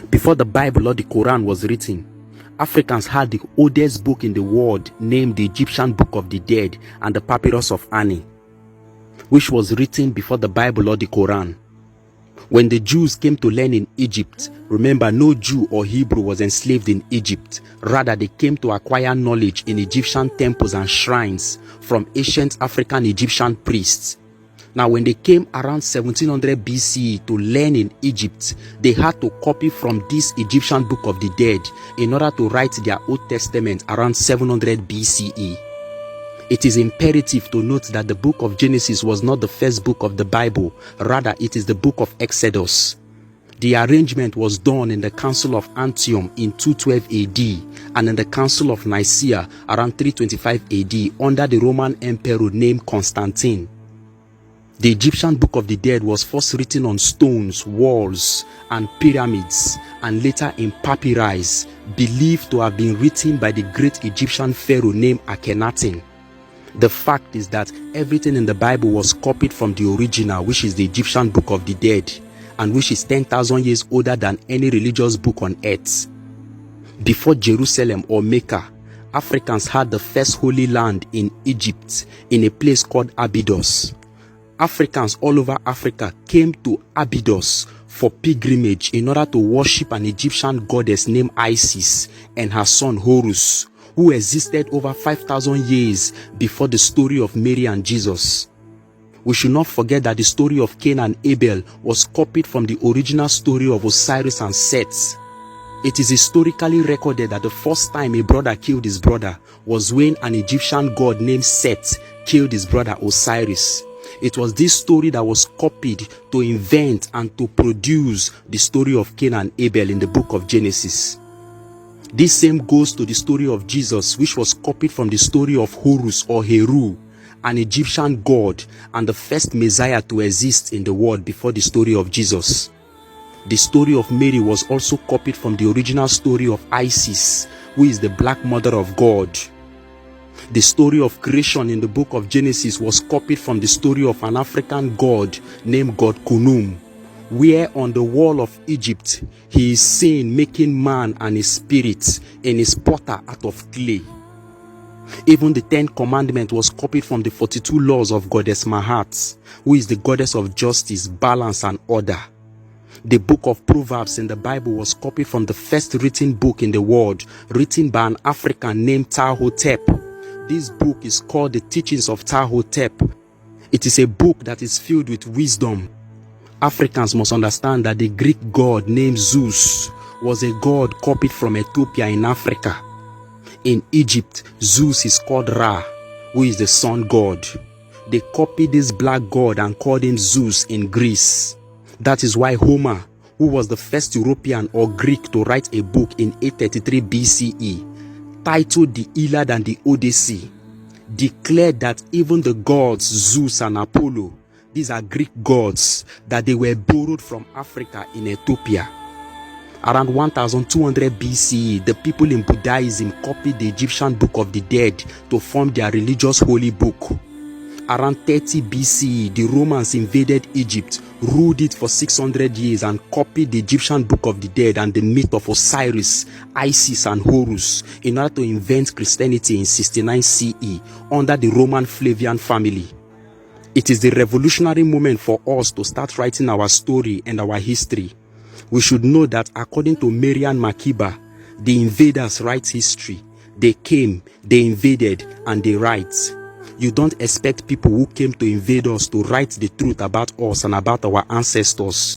Before the Bible or the Quran was written, Africans had the oldest book in the world named the Egyptian Book of the Dead and the Papyrus of Ani, which was written before the Bible or the Quran. When the Jews came to learn in Egypt, remember, no Jew or Hebrew was enslaved in Egypt. Rather, they came to acquire knowledge in Egyptian temples and shrines from ancient African Egyptian priests. Now, when they came around 1700 BCE to learn in Egypt, they had to copy from this Egyptian Book of the Dead in order to write their Old Testament around 700 BCE. It is imperative to note that the book of Genesis was not the first book of the Bible. Rather, it is the book of Exodus. The arrangement was done in the Council of Antioch in 212 AD and in the Council of Nicaea around 325 AD under the Roman emperor named Constantine. The Egyptian Book of the Dead was first written on stones, walls, and pyramids, and later in papyri, believed to have been written by the great Egyptian pharaoh named Akhenaten. The fact is that everything in the Bible was copied from the original, which is the Egyptian Book of the Dead, and which is 10,000 years older than any religious book on earth. Before Jerusalem or Mecca, Africans had the first holy land in Egypt, in a place called Abydos. Africans all over Africa came to Abydos for pilgrimage in order to worship an Egyptian goddess named Isis and her son Horus, who existed over 5,000 years before the story of Mary and Jesus. We should not forget that the story of Cain and Abel was copied from the original story of Osiris and Seth. It is historically recorded that the first time a brother killed his brother was when an Egyptian god named Seth killed his brother Osiris. It was this story that was copied to invent and to produce the story of Cain and Abel in the book of Genesis. This same goes to the story of Jesus, which was copied from the story of Horus or Heru, an Egyptian god and the first Messiah to exist in the world before the story of Jesus. The story of Mary was also copied from the original story of Isis, who is the black mother of God. The story of creation in the book of Genesis was copied from the story of an African god named God Khnum, where on the wall of Egypt he is seen making man and his spirit and his potter out of clay. Even the 10th commandment was copied from the 42 laws of Goddess Mahat, who is the goddess of justice, balance, and order. The book of Proverbs in the Bible was copied from the first written book in the world, written by an African named Ptah-hotep. This book is called The Teachings of Ptah-hotep. It is a book that is filled with wisdom. Africans must understand that the Greek god named Zeus was a god copied from Ethiopia in Africa. In Egypt, Zeus is called Ra, who is the sun god. They copied this black god and called him Zeus in Greece. That is why Homer, who was the first European or Greek to write a book in 833 BCE, titled the Iliad and the Odyssey, declared that even the gods Zeus and Apollo, these are Greek gods, that they were borrowed from Africa in Ethiopia. Around 1200 BCE, the people in Buddhism copied the Egyptian Book of the Dead to form their religious holy book. Around 30 BCE, the Romans invaded Egypt, ruled it for 600 years, and copied the Egyptian Book of the Dead and the myth of Osiris, Isis, and Horus in order to invent Christianity in 69 CE under the Roman Flavian family. It is the revolutionary moment for us to start writing our story and our history. We should know that according to Marian Makiba, the invaders write history. They came, they invaded, and they write. You don't expect people who came to invade us to write the truth about us and about our ancestors.